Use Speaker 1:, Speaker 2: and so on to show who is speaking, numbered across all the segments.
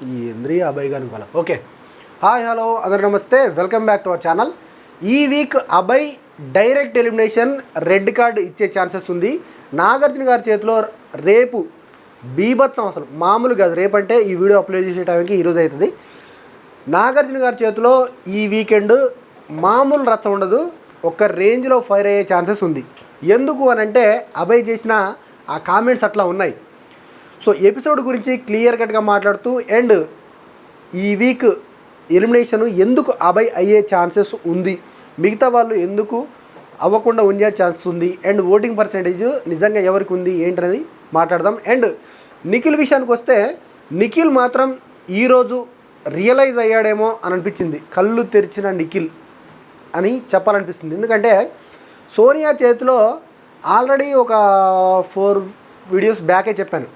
Speaker 1: ఈ ఇంద్రియ అభయ్ గారి వల్ల. ఓకే, హాయ్ హలో అందరు నమస్తే, welcome back to our channel. ఈ week Abhay direct elimination red card ఇచ్చే ఛాన్సెస్ ఉంది. నాగార్జున గారి చేతిలో రేపు బీభత్సం, అసలు మామూలు కాదు. రేపంటే ఈ వీడియో అప్లోడ్ చేసే టైంకి ఈరోజు అవుతుంది. నాగార్జున గారి చేతిలో ఈ వీకెండ్ మామూలు రచ్చ ఉండదు, ఒక రేంజ్లో ఫైర్ అయ్యే ఛాన్సెస్ ఉంది. ఎందుకు అని అంటే అభయ్ చేసిన ఆ కామెంట్స్ అట్లా ఉన్నాయి. సో ఎపిసోడ్ గురించి క్లియర్ కట్గా మాట్లాడుతూ అండ్ ఈ వీక్ ఎలిమినేషన్ ఎందుకు అభయ్ అయ్యే ఛాన్సెస్ ఉంది, మిగతా వాళ్ళు ఎందుకు అవ్వకుండా ఉండే ఛాన్సెస్ ఉంది, అండ్ ఓటింగ్ పర్సెంటేజ్ నిజంగా ఎవరికి ఉంది ఏంటనేది మాట్లాడదాం. అండ్ నిఖిల్ విషయానికి వస్తే నిఖిల్ మాత్రం ఈరోజు రియలైజ్ అయ్యాడేమో అని అనిపించింది. కళ్ళు తెరిచిన నిఖిల్ అని చెప్పాలనిపిస్తుంది. ఎందుకంటే సోనియా చేతిలో ఆల్రెడీ ఒక 4 వీడియోస్ బ్యాకే చెప్పాను,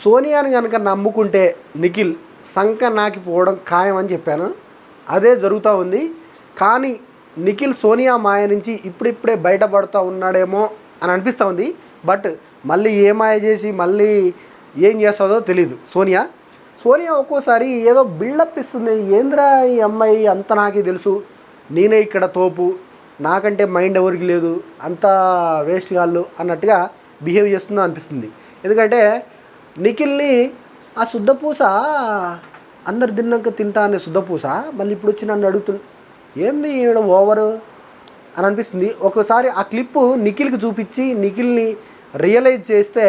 Speaker 1: సోనియాని కనుక నమ్ముకుంటే నిఖిల్ సంక నాకిపోవడం ఖాయం అని చెప్పాను. అదే జరుగుతూ ఉంది. కానీ నిఖిల్ సోనియా మాయ నుంచి ఇప్పుడిప్పుడే బయటపడుతూ ఉన్నాడేమో అని అనిపిస్తూ ఉంది. బట్ మళ్ళీ ఏ మాయ చేసి మళ్ళీ ఏం చేస్తుందో తెలీదు. సోనియా ఒక్కోసారి ఏదో బిల్డప్ ఇస్తుంది. ఏంద్రా ఈ అమ్మాయి అంత నాకే తెలుసు, నేనే ఇక్కడ తోపు, నాకంటే మైండ్ ఎవరికి లేదు, అంత వేస్ట్ గాళ్ళు అన్నట్టుగా బిహేవ్ చేస్తుందో అనిపిస్తుంది. ఎందుకంటే నిఖిల్ని ఆ శుద్ధపూస అందరు తిన్నాక తింటా అనే శుద్ధపూస మళ్ళీ ఇప్పుడు వచ్చి నన్ను అడుగుతుంది, ఏంది ఈవిడ ఓవరు అని అనిపిస్తుంది. ఒకసారి ఆ క్లిప్పు నిఖిల్కి చూపించి నిఖిల్ని రియలైజ్ చేస్తే,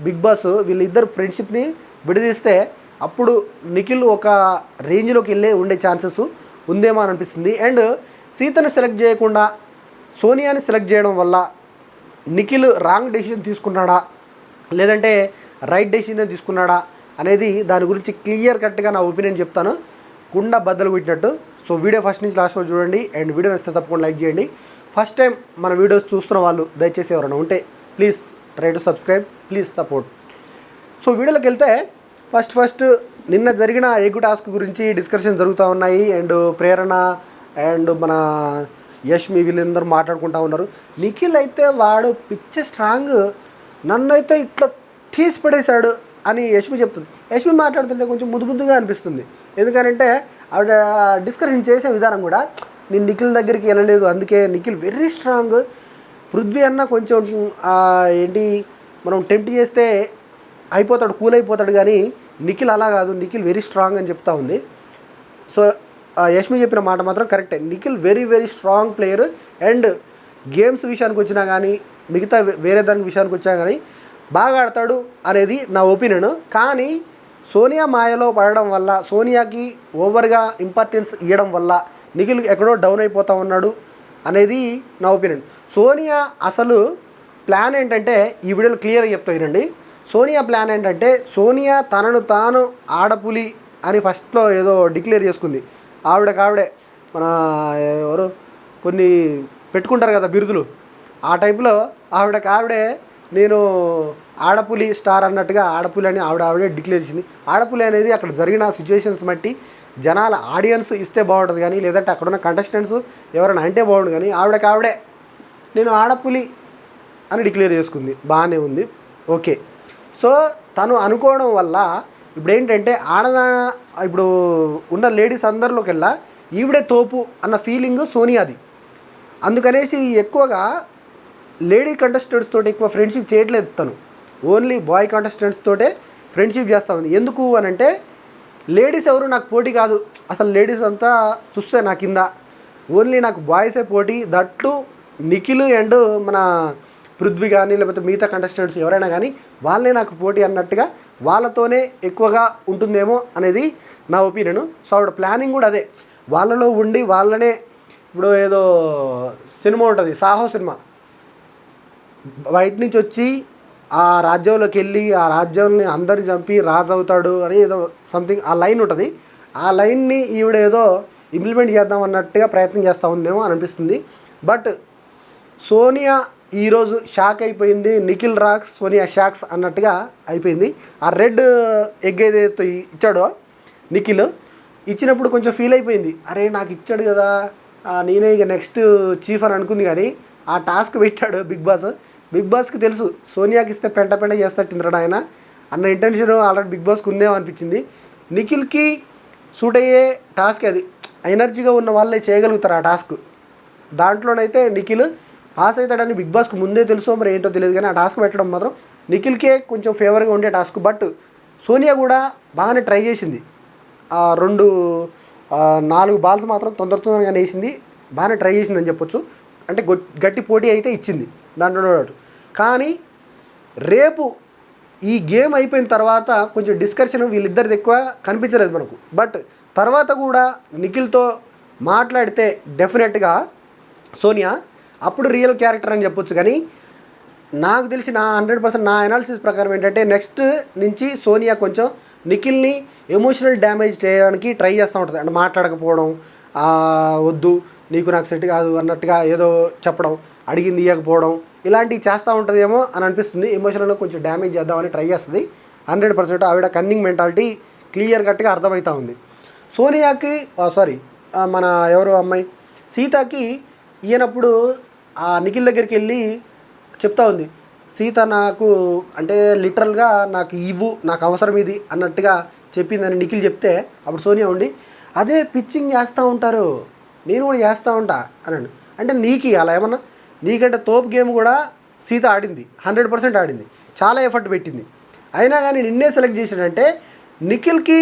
Speaker 1: బిగ్ బాస్ వీళ్ళిద్దరు ఫ్రెండ్షిప్ని విడదీస్తే అప్పుడు నిఖిల్ ఒక రేంజ్లోకి వెళ్ళే ఉండే ఛాన్సెస్ ఉందేమో అని అనిపిస్తుంది. అండ్ సీతను సెలెక్ట్ చేయకుండా సోనియాని సెలెక్ట్ చేయడం వల్ల నిఖిల్ రాంగ్ డెసిషన్ తీసుకున్నాడా లేదంటే రైట్ డెసిషన్ తీసుకున్నాడా అనేది దాని గురించి క్లియర్ కట్గా నా ఒపీనియన్ చెప్తాను, కుండ బద్దలు కొట్టినట్టు. సో వీడియో ఫస్ట్ నుంచి లాస్ట్ వరకు చూడండి. అండ్ వీడియో నచ్చితే తప్పకుండా లైక్ చేయండి. ఫస్ట్ టైం మన వీడియోస్ చూస్తున్న వాళ్ళు దయచేసి ఎవరైనా ఉంటే please try to subscribe, please support. So వీడియోలోకి వెళ్తే ఫస్ట్ నిన్న జరిగిన ఎగ్ టాస్క్ గురించి డిస్కషన్ జరుగుతూ ఉన్నాయి. అండ్ ప్రేరణ అండ్ మన యష్మి వీళ్ళందరూ మాట్లాడుకుంటూ ఉన్నారు. నిఖిల్ అయితే వాడు పిచ్చ స్ట్రాంగ్, నన్నైతే ఇట్లా తీసి పడేశాడు అని యష్మి చెప్తుంది. యష్మి మాట్లాడుతుంటే కొంచెం ముద్దుగా అనిపిస్తుంది. ఎందుకంటే ఆవిడ డిస్కషన్ చేసే విధానం కూడా, నేను నిఖిల్ దగ్గరికి వెళ్ళలేదు, అందుకే నిఖిల్ వెరీ స్ట్రాంగ్, పృథ్వీ అన్న కొంచెం ఏంటి మనం టెంప్ట్ చేస్తే అయిపోతాడు, కూల్ అయిపోతాడు, కానీ నిఖిల్ అలా కాదు, నిఖిల్ వెరీ స్ట్రాంగ్ అని చెప్తా ఉంది. సో యష్మి చెప్పిన మాట మాత్రం కరెక్టే, Nikhil very strong player. And games విషయానికి వచ్చినా కానీ మిగతా వేరే దానికి విషయానికి వచ్చినా కానీ బాగా ఆడతాడు అనేది నా ఒపీనియన్. కానీ సోనియా మాయలో పడడం వల్ల, సోనియాకి ఓవర్గా ఇంపార్టెన్స్ ఇవ్వడం వల్ల నిఖిల్ ఎక్కడో డౌన్ అయిపోతూ ఉన్నాడు అనేది నా ఒపీనియన్. సోనియా అసలు ప్లాన్ ఏంటంటే ఈ వీడియోలో క్లియర్గా చెప్తా వినండి. సోనియా ప్లాన్ ఏంటంటే, సోనియా తనను తాను ఆడపులి అని ఫస్ట్లో ఏదో డిక్లేర్ చేసుకుంది. ఆవిడే మన ఎవరు కొన్ని పెట్టుకుంటారు కదా బిరుదులు, ఆ టైప్లో ఆవిడే నేను ఆడపులి స్టార్ అన్నట్టుగా ఆడపులి అని ఆవిడే డిక్లేర్ చేసింది. ఆడపులి అనేది అక్కడ జరిగిన సిచ్యువేషన్స్ బట్టి జనాల ఆడియన్స్ ఇస్తే బాగుంటుంది, కానీ లేదంటే అక్కడున్న కంటెస్టెంట్స్ ఎవరైనా అంటే బాగుండు, కానీ ఆవిడే నేను ఆడపులి అని డిక్లేర్ చేసుకుంది. బాగానే ఉంది, ఓకే. సో తను అనుకోవడం వల్ల ఇప్పుడు ఏంటంటే ఇప్పుడు ఉన్న లేడీస్ అందరిలోకెల్లా ఈవిడే తోపు అన్న ఫీలింగ్ సోనియాది. అందుకనేసి ఎక్కువగా లేడీ కంటెస్టెంట్స్ తోటి ఎక్కువ ఫ్రెండ్షిప్ చేయట్లేదు తను, ఓన్లీ బాయ్ కంటెస్టెంట్స్ తోటే ఫ్రెండ్షిప్ చేస్తూ ఉంది. ఎందుకు అని అంటే లేడీస్ ఎవరు నాకు పోటీ కాదు, అసలు లేడీస్ అంతా చూస్తే నా కింద, ఓన్లీ నాకు బాయ్సే పోటీ, దట్టు నిఖిల్ అండ్ మన పృథ్వీ కానీ లేకపోతే మిగతా కంటెస్టెంట్స్ ఎవరైనా కానీ వాళ్ళే నాకు పోటీ అన్నట్టుగా వాళ్ళతోనే ఎక్కువగా ఉంటుందేమో అనేది నా ఒపీనియన్. సో ఆవిడ ప్లానింగ్ కూడా అదే, వాళ్ళలో ఉండి వాళ్ళనే. ఇప్పుడు ఏదో సినిమా ఉంటుంది, సాహో సినిమా, బయట నుంచి వచ్చి ఆ రాజ్యంలోకి వెళ్ళి ఆ రాజ్యాన్ని అందరిని చంపి రాజు అవుతాడు అని ఏదో సంథింగ్ ఆ లైన్ ఉంటుంది. ఆ లైన్ని ఈవిడ ఏదో ఇంప్లిమెంట్ చేద్దాం అన్నట్టుగా ప్రయత్నం చేస్తూ ఉందేమో అనిపిస్తుంది. బట్ సోనియా ఈరోజు షాక్ అయిపోయింది, నిఖిల్ రాక్స్ సోనియా షాక్స్ అన్నట్టుగా అయిపోయింది. ఆ రెడ్ ఎగ్ ఏదైతే ఇచ్చాడో నిఖిల్, ఇచ్చినప్పుడు కొంచెం ఫీల్ అయిపోయింది, అరే నాకు ఇచ్చాడు కదా, నేనే ఇక నెక్స్ట్ చీఫ్ అని అనుకుంది. కానీ ఆ టాస్క్ పెట్టాడు బిగ్ బాస్కి తెలుసు సోనియాకి ఇస్తే పెంట చేస్తట్టుంటాడు ఆయన అన్న ఇంటెన్షన్ ఆల్రెడీ బిగ్ బాస్కి ఉందేమో అనిపించింది. నిఖిల్కి సూట్ అయ్యే టాస్క్ అది. ఎనర్జీగా ఉన్న వాళ్ళే చేయగలుగుతారు ఆ టాస్క్. దాంట్లోనైతే నిఖిల్ పాస్ అవుతాడని బిగ్ బాస్కి ముందే తెలుసో మరి ఏంటో తెలియదు, కానీ ఆ టాస్క్ పెట్టడం మాత్రం నిఖిల్కే కొంచెం ఫేవర్గా ఉండే టాస్క్. బట్ సోనియా కూడా బాగానే ట్రై చేసింది. ఆ 4 బాల్స్ మాత్రం తొందరగానే వేసింది, బాగానే ట్రై చేసిందని చెప్పొచ్చు. అంటే గట్టి పోటీ అయితే ఇచ్చింది దాంట్లో. కానీ రేపు ఈ గేమ్ అయిపోయిన తర్వాత కొంచెం డిస్కషన్ వీళ్ళిద్దరిది ఎక్కువ కనిపించలేదు మనకు. బట్ తర్వాత కూడా నిఖిల్తో మాట్లాడితే డెఫినెట్గా సోనియా అప్పుడు రియల్ క్యారెక్టర్ అని చెప్పొచ్చు. కానీ నాకు తెలిసి నా 100% నా అనాలిసిస్ ప్రకారం ఏంటంటే నెక్స్ట్ నుంచి సోనియా కొంచెం నిఖిల్ని ఎమోషనల్ డ్యామేజ్ చేయడానికి ట్రై చేస్తూ ఉంటుంది. అంటే మాట్లాడకపోవడం, వద్దు నీకు నాకు సెట్ కాదు అన్నట్టుగా ఏదో చెప్పడం, అడిగింది ఇవ్వకపోవడం, ఇలాంటివి చేస్తూ ఉంటుందేమో అని అనిపిస్తుంది. ఎమోషనల్గా కొంచెం డ్యామేజ్ చేద్దామని ట్రై చేస్తుంది. 100% ఆవిడ కన్నింగ్ మెంటాలిటీ క్లియర్ కట్గా అర్థమవుతూ ఉంది. సోనియాకి మన ఎవరు అమ్మాయి సీతకి ఈయనప్పుడు ఆ నిఖిల్ దగ్గరికి వెళ్ళి చెప్తా ఉంది, సీత నాకు అంటే లిటరల్గా నాకు ఇవ్వు, నాకు అవసరం ఇది అన్నట్టుగా చెప్పిందని నిఖిల్ చెప్తే అప్పుడు సోనియా ఉండి అదే పిచ్చింగ్ చేస్తూ ఉంటారు, నేను కూడా చేస్తూ ఉంటా అన్నాడు. అంటే నీకు అలా ఏమన్నా, నీకంటే తోపు గేమ్ కూడా సీత ఆడింది, 100% ఆడింది, చాలా ఎఫర్ట్ పెట్టింది. అయినా కానీ నిన్నే సెలెక్ట్ చేశాడంటే నిఖిల్కి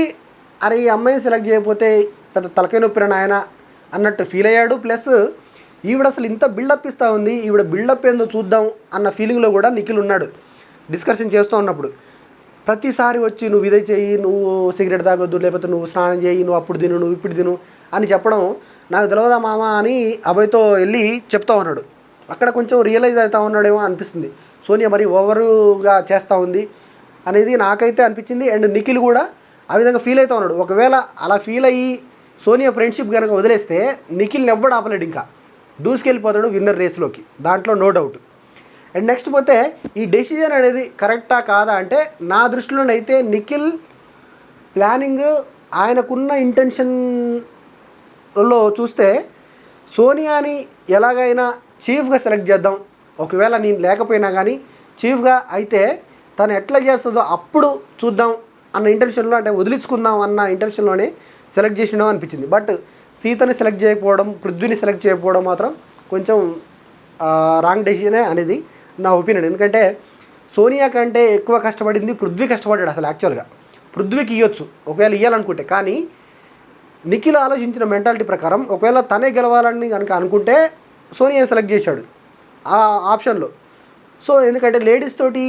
Speaker 1: అరే ఈ అమ్మాయిని సెలెక్ట్ చేయకపోతే పెద్ద తలకాయ నొప్పిరని ఆయన అన్నట్టు ఫీల్ అయ్యాడు. ప్లస్ ఈవిడ అసలు ఇంత బిల్డప్ ఇస్తూ ఉంది, ఈవిడ బిల్డప్ ఏందో చూద్దాం అన్న ఫీలింగ్లో కూడా నిఖిల్ ఉన్నాడు. డిస్కషన్ చేస్తూ ఉన్నప్పుడు ప్రతిసారి వచ్చి నువ్వు ఇదే చెయ్యి, నువ్వు సిగరెట్ తాగొద్దు, లేకపోతే నువ్వు స్నానం చేయి, నువ్వు అప్పుడు తిను, నువ్వు ఇప్పుడు తిను అని చెప్పడం నాకు తెలియదా మామ అని అభయ్తో వెళ్ళి చెప్తా ఉన్నాడు. అక్కడ కొంచెం రియలైజ్ అవుతూ ఉన్నాడేమో అనిపిస్తుంది. సోనియా మరి ఓవర్గా చేస్తూ ఉంది అనేది నాకైతే అనిపించింది. అండ్ నిఖిల్ కూడా ఆ విధంగా ఫీల్ అవుతూ ఉన్నాడు. ఒకవేళ అలా ఫీల్ అయ్యి సోనియా ఫ్రెండ్షిప్ కనుక వదిలేస్తే నిఖిల్ని ఎవ్వడు ఆపలేడు, ఇంకా దూసుకెళ్ళిపోతాడు విన్నర్ రేస్లోకి, దాంట్లో నో డౌట్. అండ్ నెక్స్ట్ పోతే ఈ డెసిజన్ అనేది కరెక్టా కాదా అంటే నా దృష్టిలోనైతే నిఖిల్ ప్లానింగ్ ఆయనకున్న ఇంటెన్షన్లో చూస్తే సోనియాని ఎలాగైనా చీఫ్గా సెలెక్ట్ చేద్దాం, ఒకవేళ నేను లేకపోయినా కానీ చీఫ్గా అయితే తను ఎట్లా చేస్తుందో అప్పుడు చూద్దాం అన్న ఇంటెన్షన్లో, అంటే వదిలించుకుందాం అన్న ఇంటెన్షన్లోనే సెలెక్ట్ చేసినాం అనిపించింది. బట్ సీతని సెలెక్ట్ చేయకపోవడం, పృథ్వీని సెలెక్ట్ చేయకపోవడం మాత్రం కొంచెం రాంగ్ డెసిజనే అనేది నా ఒపీనియన్. ఎందుకంటే సోనియా కంటే ఎక్కువ కష్టపడింది పృథ్వీ, కష్టపడ్డాడు అసలు యాక్చువల్గా. పృథ్వీకి ఇవ్వచ్చు ఒకవేళ ఇవ్వాలనుకుంటే, కానీ నిఖిల్ ఆలోచించిన మెంటాలిటీ ప్రకారం ఒకవేళ తనే గెలవాలని కనుక అనుకుంటే సోనియా సెలెక్ట్ చేశాడు ఆ ఆప్షన్లో. సో ఎందుకంటే లేడీస్ తోటి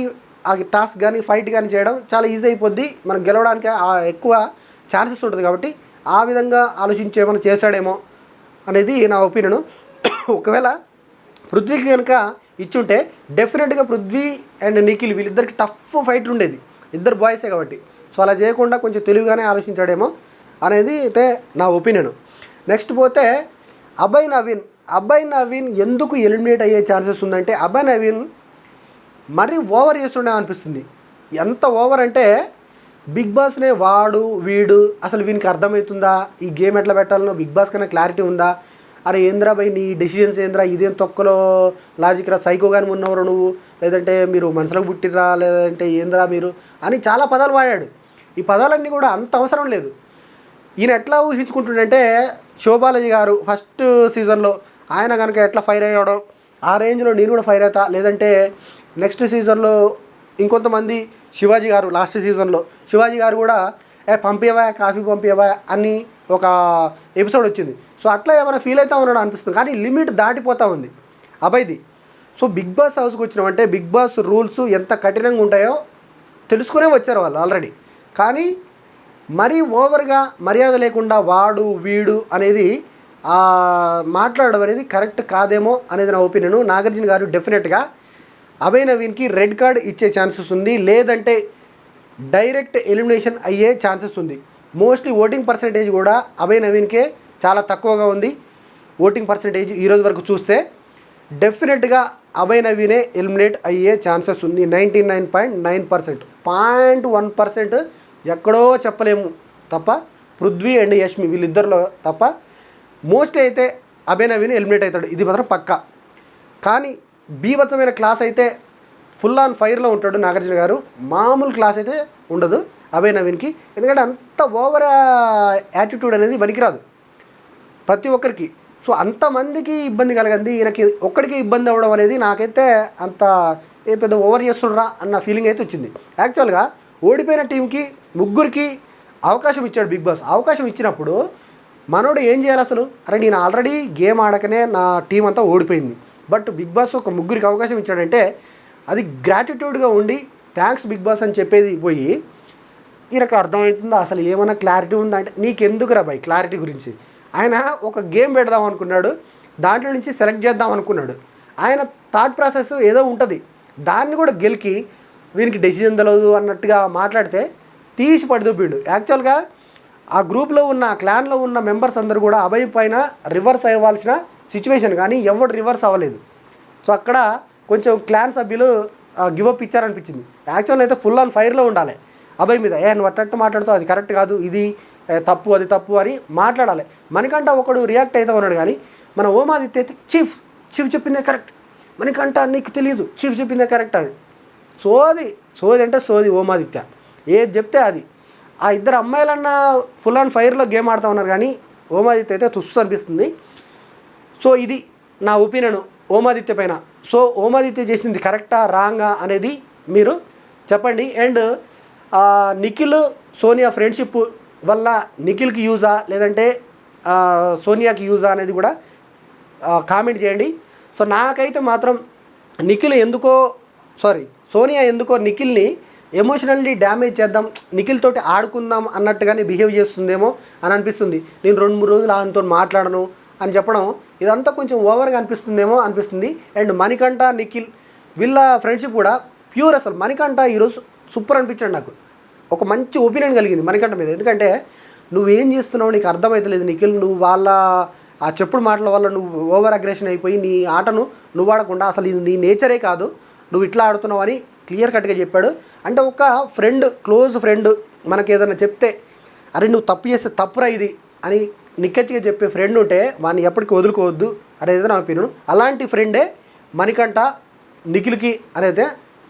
Speaker 1: ఆ టాస్క్ కానీ ఫైట్ కానీ చేయడం చాలా ఈజీ అయిపోద్ది, మనం గెలవడానికి ఎక్కువ ఛాన్సెస్ ఉంటుంది. కాబట్టి ఆ విధంగా ఆలోచించేమని చేశాడేమో అనేది నా ఒపీనియను. ఒకవేళ పృథ్వీకి కనుక ఇచ్చుంటే డెఫినెట్గా పృథ్వీ అండ్ నిఖిల్ వీళ్ళిద్దరికి టఫ్ ఫైట్ ఉండేది, ఇద్దరు బాయ్సే కాబట్టి. సో అలా చేయకుండా కొంచెం తెలివిగానే ఆలోచించాడేమో అనేది అయితే నా ఒపీనియను. నెక్స్ట్ పోతే అభయ్ నవీన్ ఎందుకు ఎలిమినేట్ అయ్యే ఛాన్సెస్ ఉందంటే అభయ్ నవీన్ మరీ ఓవర్ చేస్తుండే అనిపిస్తుంది. ఎంత ఓవర్ అంటే బిగ్ బాస్నే వాడు వీడు అసలు వీనికి అర్థమవుతుందా, ఈ గేమ్ ఎట్లా పెట్టాలనో బిగ్ బాస్ కన్నా క్లారిటీ ఉందా, అరే ఏంద్రా భయ్ నీ డెసిషన్స్ ఏంద్రా, ఇదేం తొక్కలో లాజిక్ రా, సైకోగాని ఉన్నవరు నువ్వు, లేదంటే మీరు మనసులోకి పుట్టిరా, లేదంటే ఏంద్రా మీరు అని చాలా పదాలు వాడాడు. ఈ పదాలన్నీ కూడా అంత అవసరం లేదు. ఈయన ఎట్లా ఊహించుకుంటుండంటే శోభాలజీ గారు ఫస్ట్ సీజన్లో ఆయన కనుక ఎట్లా ఫైర్ అయ్యాడో ఆ రేంజ్లో నేను కూడా ఫైర్ అవుతా, లేదంటే నెక్స్ట్ సీజన్లో ఇంకొంతమంది శివాజీ గారు లాస్ట్ సీజన్లో శివాజీ గారు కూడా పంపివా కాఫీ పంపివా అని ఒక ఎపిసోడ్ వచ్చింది. సో అట్లా ఏమైనా ఫీల్ అవుతా ఉన్నాడు అనిపిస్తుంది, కానీ లిమిట్ దాటిపోతూ ఉంది అభయ్ది. సో బిగ్ బాస్ హౌస్కి వచ్చినామంటే బిగ్ బాస్ రూల్స్ ఎంత కఠినంగా ఉంటాయో తెలుసుకునే వచ్చారు వాళ్ళు ఆల్రెడీ. కానీ మరీ ఓవర్గా మర్యాద లేకుండా వాడు వీడు అనేది మాట్లాడడం అనేది కరెక్ట్ కాదేమో అనేది నా ఒపీనియన్. నాగార్జున గారు డెఫినెట్గా అభయ్ నవీన్కి రెడ్ కార్డ్ ఇచ్చే ఛాన్సెస్ ఉంది, లేదంటే డైరెక్ట్ ఎలిమినేషన్ అయ్యే ఛాన్సెస్ ఉంది. మోస్ట్లీ ఓటింగ్ పర్సంటేజ్ కూడా అభయ్ నవీన్కే చాలా తక్కువగా ఉంది. ఓటింగ్ పర్సంటేజ్ ఈరోజు వరకు చూస్తే డెఫినెట్గా అభయ్ నవీనే ఎలిమినేట్ అయ్యే ఛాన్సెస్ ఉంది. 99.9%. 0.1% ఎక్కడో చెప్పలేము తప్ప, పృథ్వీ అండ్ యష్మి వీళ్ళిద్దరిలో తప్ప మోస్ట్లీ అయితే అభయ్ నవీన్ ఎలిమినేట్ అవుతాడు, ఇది మాత్రం పక్కా. కానీ బీభత్సమైన క్లాస్ అయితే ఫుల్ ఆన్ ఫైర్లో ఉంటాడు నాగార్జున గారు, మామూలు క్లాస్ అయితే ఉండదు. అభయ్ నవీన్కి. ఎందుకంటే అంత ఓవర్ యాటిట్యూడ్ అనేది పనికిరాదు ప్రతి ఒక్కరికి. సో అంతమందికి ఇబ్బంది కలగంది, ఈయనకి ఒక్కడికి ఇబ్బంది అవ్వడం అనేది నాకైతే అంత ఏ పెద్ద ఓవర్ చేస్తుండ్రా అన్న ఫీలింగ్ అయితే వచ్చింది. యాక్చువల్గా ఓడిపోయిన టీంకి ముగ్గురికి అవకాశం ఇచ్చాడు బిగ్ బాస్. అవకాశం ఇచ్చినప్పుడు మనోడు ఏం చేయాలి అసలు? అరే నేను ఆల్రెడీ గేమ్ ఆడకనే నా టీం అంతా ఓడిపోయింది, బట్ బిగ్ బాస్ ఒక ముగ్గురికి అవకాశం ఇచ్చాడంటే అది గ్రాటిట్యూడ్గా ఉండి థ్యాంక్స్ బిగ్ బాస్ అని చెప్పేది పోయి ఈయనకు అర్థమవుతుందా అసలు ఏమైనా క్లారిటీ ఉందా అంటే నీకెందుకు రా బాయ్ క్లారిటీ గురించి. ఆయన ఒక గేమ్ పెడదాం అనుకున్నాడు, దాంట్లో నుంచి సెలెక్ట్ చేద్దాం అనుకున్నాడు. ఆయన థాట్ ప్రాసెస్ ఏదో ఉంటుంది, దాన్ని కూడా గెలికి వీనికి డెసిజన్ తెలియదు అన్నట్టుగా మాట్లాడితే తీసి పడిదొబ్బిండు. యాక్చువల్గా ఆ గ్రూప్లో ఉన్న క్లాన్లో ఉన్న మెంబర్స్ అందరూ కూడా అభయ్ పైన రివర్స్ అవ్వాల్సిన సిచ్యువేషన్, కానీ ఎవడు రివర్స్ అవ్వలేదు. సో అక్కడ కొంచెం క్లాన్ సభ్యులు గివప్ ఇచ్చారనిపించింది. యాక్చువల్ అయితే ఫుల్ ఆన్ ఫైర్లో ఉండాలి అభయ్ మీద. నువ్వు అట్టట్టు మాట్లాడుతావు, అది కరెక్ట్ కాదు, ఇది తప్పు, అది తప్పు అని మాట్లాడాలి. మనకంట ఒకడు రియాక్ట్ అవుతా ఉన్నాడు, కానీ మన ఓమాదిత్య అయితే చీఫ్ చెప్పిందే కరెక్ట్, మనకంట నీకు తెలియదు, చీఫ్ చెప్పిందే కరెక్ట్ అని సోది అంటే సోది ఓమాదిత్య ఏది చెప్తే అది. ఆ ఇద్దరు అమ్మాయిలన్నా ఫుల్ ఆన్ ఫైర్లో గేమ్ ఆడుతూ ఉన్నారు, కానీ ఓమాదిత్య అయితే తుస్సు అనిపిస్తుంది. సో ఇది నా ఒపీనియన్ ఓమాదిత్య పైన. సో ఓమాదిత్య చేసింది కరెక్టా రాంగా అనేది మీరు చెప్పండి. అండ్ నిఖిల్ సోనియా ఫ్రెండ్షిప్ వల్ల నిఖిల్కి యూజా లేదంటే సోనియాకి యూజా అనేది కూడా కామెంట్ చేయండి. సో నాకైతే మాత్రం సోనియా ఎందుకో నిఖిల్ని ఎమోషనల్లీ డ్యామేజ్ చేద్దాం, నిఖిల్ తోటి ఆడుకుందాం అన్నట్టుగానే బిహేవ్ చేస్తుందేమో అని అనిపిస్తుంది. నేను 2-3 రోజులు ఆయనతో మాట్లాడను అని చెప్పడం ఇదంతా కొంచెం ఓవర్గా అనిపిస్తుంది. అండ్ మణికంఠ నిఖిల్ వీళ్ళ ఫ్రెండ్షిప్ కూడా ప్యూర్. అసలు మణికంఠ ఈరోజు సూపర్ అనిపించాడు నాకు. ఒక మంచి ఒపీనియన్ కలిగింది మణికంఠ మీద. ఎందుకంటే నువ్వేం చేస్తున్నావు నీకు అర్థమవుతలేదు నిఖిల్, నువ్వు వాళ్ళ ఆ చెప్పుడు మాటల వల్ల నువ్వు ఓవర్ అగ్రెషన్ అయిపోయి నీ ఆటను నువ్వు ఆడకుండా అసలు ఇది నీ నేచరే కాదు, నువ్వు ఇట్లా ఆడుతున్నావు అని క్లియర్ కట్గా చెప్పాడు. అంటే ఒక ఫ్రెండ్, క్లోజ్ ఫ్రెండ్ మనకి ఏదైనా చెప్తే అరే నువ్వు తప్పు చేస్తే తప్పురా ఇది అని నిక్కచ్చిగా చెప్పే ఫ్రెండ్ ఉంటే వాడిని ఎప్పటికీ వదులుకోవద్దు అనేది నా ఒపీనియన్. అలాంటి ఫ్రెండే మణికంఠ నిఖిల్కి అనేది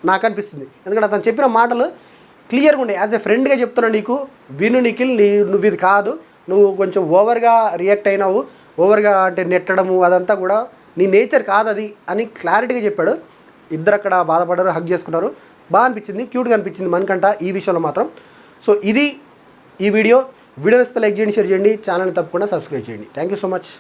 Speaker 1: నాకు అనిపిస్తుంది. ఎందుకంటే అతను చెప్పిన మాటలు క్లియర్గా ఉండే. యాజ్ ఎ ఫ్రెండ్గా చెప్తున్నాను నీకు, విను నిఖిల్, నువ్వు ఇది కాదు, నువ్వు కొంచెం ఓవర్గా రియాక్ట్ అయినావు, ఓవర్గా అంటే నెట్టడము అదంతా కూడా నీ నేచర్ కాదు అది అని క్లారిటీగా చెప్పాడు. ఇద్దరు అక్కడ బాధపడ్డారు, హగ్ చేసుకున్నారు, బాగా అనిపించింది, క్యూట్గా అనిపించింది మణికంఠ ఈ విషయంలో మాత్రం. సో ఇది ఈ వీడియో నచ్చితే లైక్ చేయండి, షేర్ చేయండి, ఛానల్ని తప్పకుండా సబ్స్క్రైబ్ చేయండి. Thank you so much.